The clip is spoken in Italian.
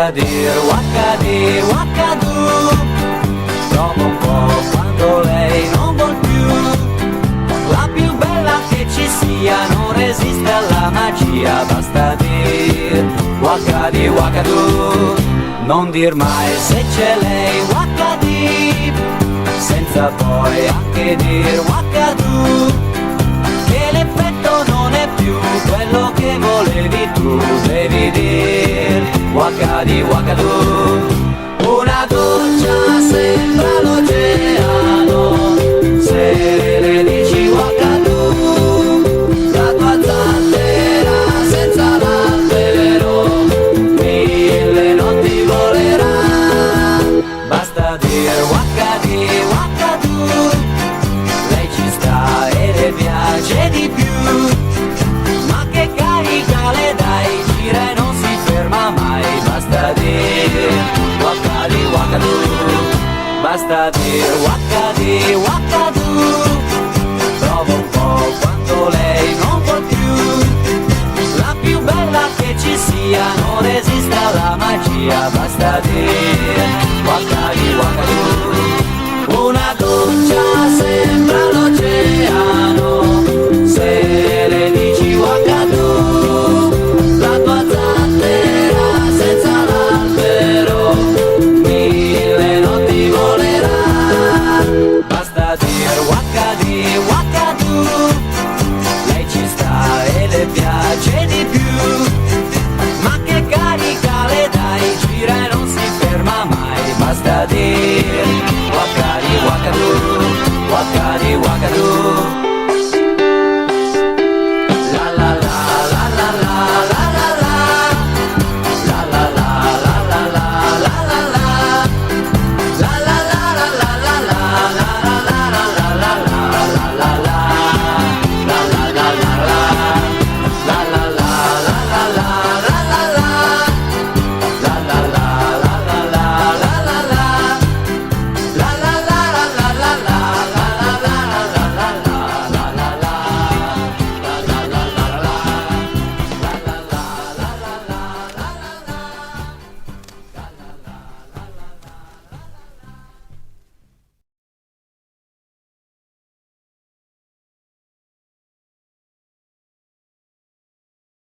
basta dir wakadi wakadu. Dopo un po' quando lei non vuol più, la più bella che ci sia non resiste alla magia, basta dir wakadi wakadu. Non dir mai se c'è lei wakadi, senza poi anche dir wakadu, che l'effetto non è più quello che volevi tu, devi dir wakadi wakadu. Una doccia sembra l'oceano, se le dici wakadu, la tua zattera senza l'albero, mille notti volerà. Basta dire wakadi wakadu, lei ci sta e le piace di più, ma che carica le dai, gira e non si ferma mai. Basta dire wakadi wakadu, basta dire wakadi wakadu. Provo un po' quando lei non vuol più, la più bella che ci sia non resiste alla magia, basta dire